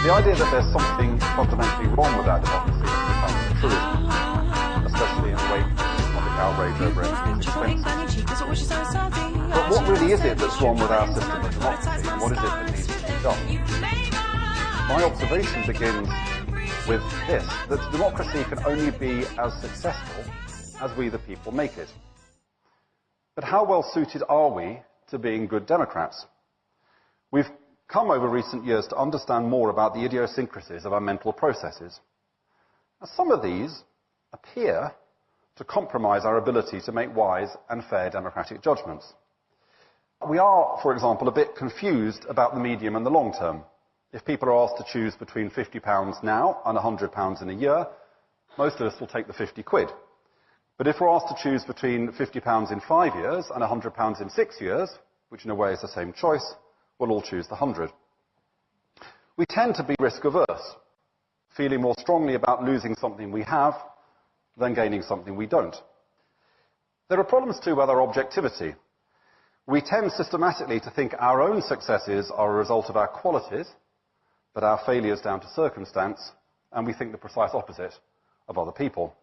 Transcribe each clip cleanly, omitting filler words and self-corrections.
The idea that there's something fundamentally wrong with our democracy has become a truism, especially in the wake of public outrage over MPs' expenses. But what really is it that's wrong with our system of democracy, and what is it that needs to be done? My observation begins with this, that democracy can only be as successful as we the people make it. But how well suited are we to being good democrats? We've come over recent years to understand more about the idiosyncrasies of our mental processes. Now, some of these appear to compromise our ability to make wise and fair democratic judgments. We are, for example, a bit confused about the medium and the long term. If people are asked to choose between £50 now and £100 in a year, most of us will take the 50 quid. But if we're asked to choose between £50 in 5 years and £100 in 6 years, which in a way is the same choice, we'll all choose the 100. We tend to be risk averse, feeling more strongly about losing something we have than gaining something we don't. There are problems too with our objectivity. We tend systematically to think our own successes are a result of our qualities, but our failures down to circumstance, and we think the precise opposite of other people.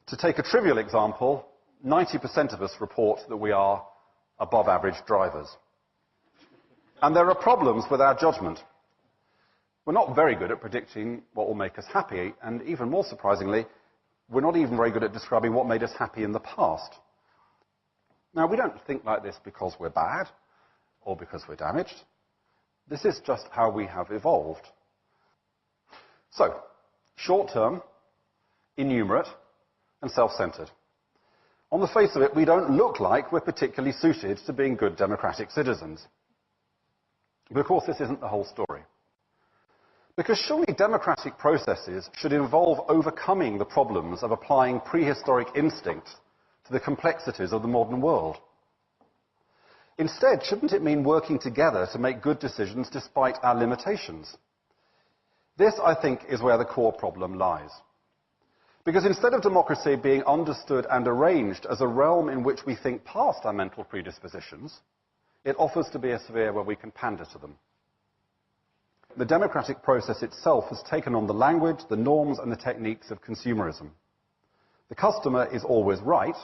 To take a trivial example, 90% of us report that we are above average drivers. And there are problems with our judgment. We're not very good at predicting what will make us happy, and even more surprisingly, we're not even very good at describing what made us happy in the past. Now, we don't think like this because we're bad or because we're damaged. This is just how we have evolved. So, short-term, innumerate, and self-centered. On the face of it, we don't look like we're particularly suited to being good democratic citizens. But of course, this isn't the whole story. Because surely democratic processes should involve overcoming the problems of applying prehistoric instincts to the complexities of the modern world. Instead, shouldn't it mean working together to make good decisions despite our limitations? This, I think, is where the core problem lies. Because instead of democracy being understood and arranged as a realm in which we think past our mental predispositions, it offers to be a sphere where we can pander to them. The democratic process itself has taken on the language, the norms, and the techniques of consumerism. The customer is always right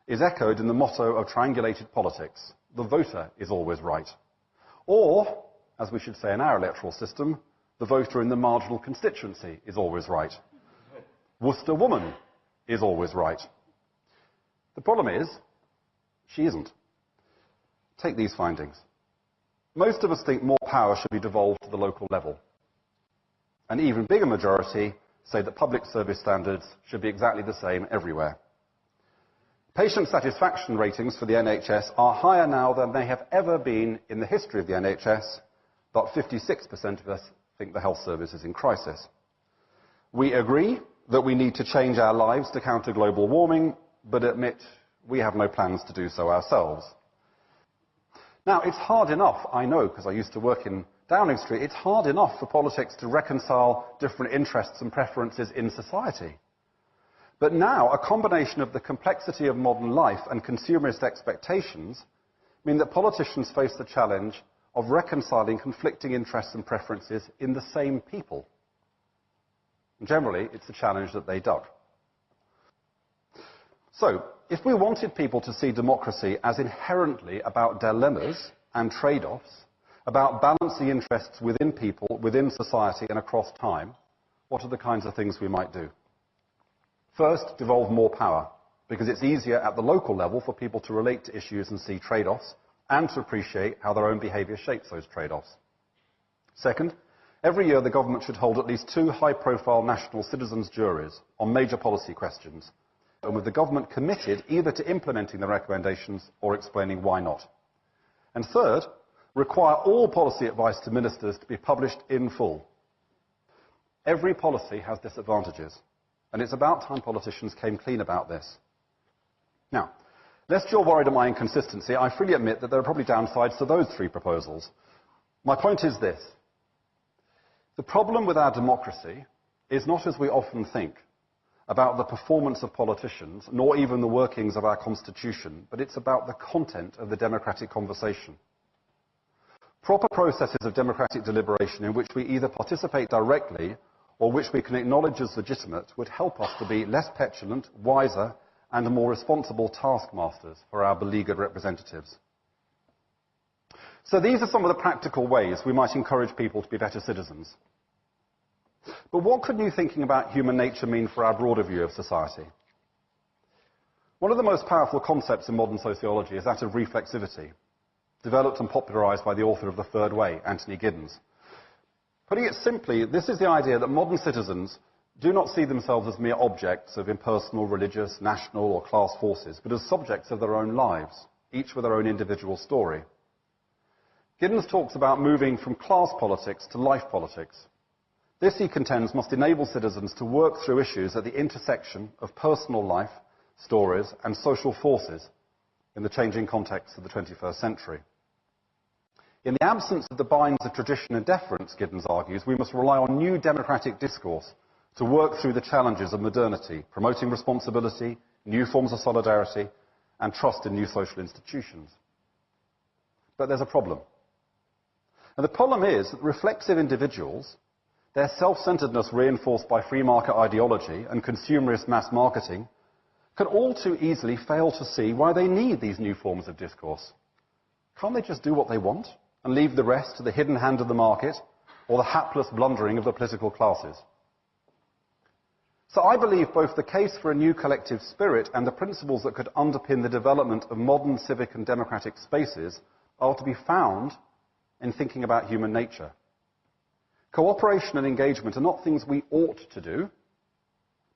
is echoed in the motto of triangulated politics. The voter is always right. Or, as we should say in our electoral system, the voter in the marginal constituency is always right. Worcester woman is always right. The problem is, she isn't. Take these findings. Most of us think more power should be devolved to the local level. An even bigger majority say that public service standards should be exactly the same everywhere. Patient satisfaction ratings for the NHS are higher now than they have ever been in the history of the NHS, but 56% of us think the health service is in crisis. We agree that we need to change our lives to counter global warming, but admit we have no plans to do so ourselves. Now, it's hard enough, I know, because I used to work in Downing Street, it's hard enough for politics to reconcile different interests and preferences in society. But now, a combination of the complexity of modern life and consumerist expectations mean that politicians face the challenge of reconciling conflicting interests and preferences in the same people. And generally, it's a challenge that they duck. So, if we wanted people to see democracy as inherently about dilemmas and trade-offs, about balancing interests within people, within society, and across time, what are the kinds of things we might do? First, devolve more power, because it's easier at the local level for people to relate to issues and see trade-offs, and to appreciate how their own behaviour shapes those trade-offs. Second, every year the government should hold at least 2 high-profile national citizens' juries on major policy questions, and with the government committed either to implementing the recommendations or explaining why not. And third, require all policy advice to ministers to be published in full. Every policy has disadvantages, and it's about time politicians came clean about this. Now, lest you're worried at my inconsistency, I freely admit that there are probably downsides to those 3 proposals. My point is this. The problem with our democracy is not, as we often think, about the performance of politicians, nor even the workings of our constitution, but it's about the content of the democratic conversation. Proper processes of democratic deliberation in which we either participate directly or which we can acknowledge as legitimate would help us to be less petulant, wiser, and more responsible taskmasters for our beleaguered representatives. So these are some of the practical ways we might encourage people to be better citizens. But what could new thinking about human nature mean for our broader view of society? One of the most powerful concepts in modern sociology is that of reflexivity, developed and popularized by the author of The Third Way, Anthony Giddens. Putting it simply, this is the idea that modern citizens do not see themselves as mere objects of impersonal, religious, national, or class forces, but as subjects of their own lives, each with their own individual story. Giddens talks about moving from class politics to life politics. This, he contends, must enable citizens to work through issues at the intersection of personal life, stories, and social forces in the changing context of the 21st century. In the absence of the binds of tradition and deference, Giddens argues, we must rely on new democratic discourse to work through the challenges of modernity, promoting responsibility, new forms of solidarity, and trust in new social institutions. But there's a problem. And the problem is that reflexive individuals, their self-centeredness reinforced by free market ideology and consumerist mass marketing, can all too easily fail to see why they need these new forms of discourse. Can't they just do what they want and leave the rest to the hidden hand of the market or the hapless blundering of the political classes? So I believe both the case for a new collective spirit and the principles that could underpin the development of modern civic and democratic spaces are to be found in thinking about human nature. Cooperation and engagement are not things we ought to do,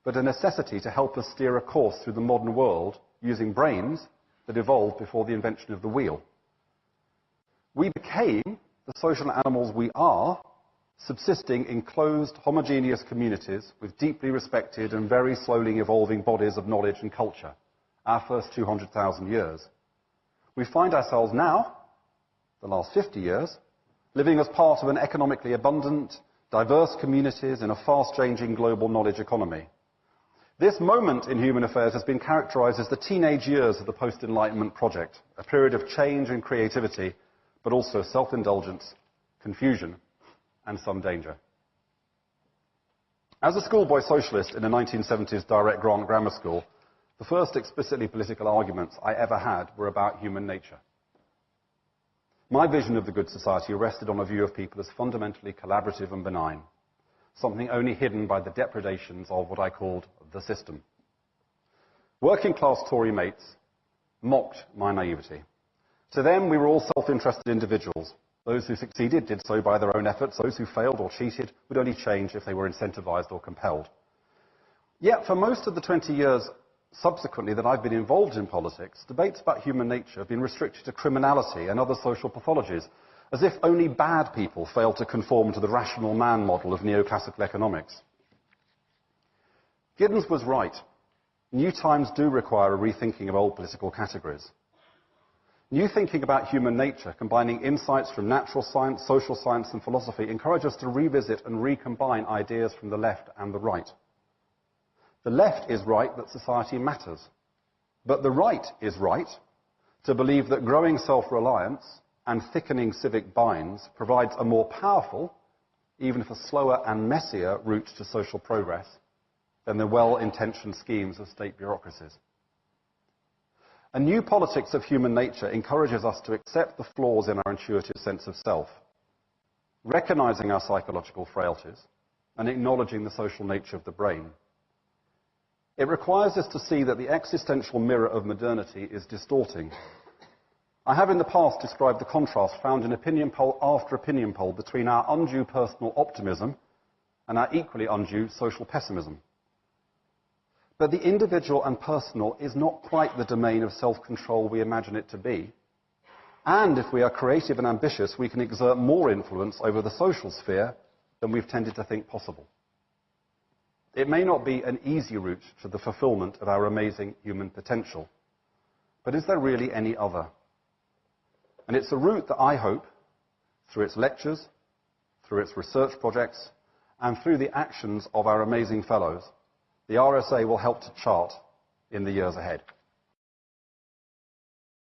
but a necessity to help us steer a course through the modern world using brains that evolved before the invention of the wheel. We became the social animals we are, subsisting in closed, homogeneous communities with deeply respected and very slowly evolving bodies of knowledge and culture, our first 200,000 years. We find ourselves now, the last 50 years, living as part of an economically abundant, diverse communities in a fast-changing global knowledge economy. This moment in human affairs has been characterized as the teenage years of the post-Enlightenment project, a period of change and creativity, but also self-indulgence, confusion, and some danger. As a schoolboy socialist in the 1970s direct grant grammar school, the first explicitly political arguments I ever had were about human nature. My vision of the good society rested on a view of people as fundamentally collaborative and benign, something only hidden by the depredations of what I called the system. Working-class Tory mates mocked my naivety. To them, we were all self-interested individuals. Those who succeeded did so by their own efforts. Those who failed or cheated would only change if they were incentivized or compelled. Yet, for most of the 20 years subsequently that I've been involved in politics, debates about human nature have been restricted to criminality and other social pathologies, as if only bad people fail to conform to the rational man model of neoclassical economics. Giddens was right. New times do require a rethinking of old political categories. New thinking about human nature, combining insights from natural science, social science, and philosophy, encourage us to revisit and recombine ideas from the left and the right. The left is right that society matters, but the right is right to believe that growing self-reliance and thickening civic binds provides a more powerful, even if a slower and messier, route to social progress than the well-intentioned schemes of state bureaucracies. A new politics of human nature encourages us to accept the flaws in our intuitive sense of self, recognizing our psychological frailties and acknowledging the social nature of the brain. It requires us to see that the existential mirror of modernity is distorting. I have in the past described the contrast found in opinion poll after opinion poll between our undue personal optimism and our equally undue social pessimism. But the individual and personal is not quite the domain of self-control we imagine it to be. And if we are creative and ambitious, we can exert more influence over the social sphere than we've tended to think possible. It may not be an easy route to the fulfillment of our amazing human potential, but is there really any other? And it's a route that I hope, through its lectures, through its research projects, and through the actions of our amazing fellows, the RSA will help to chart in the years ahead.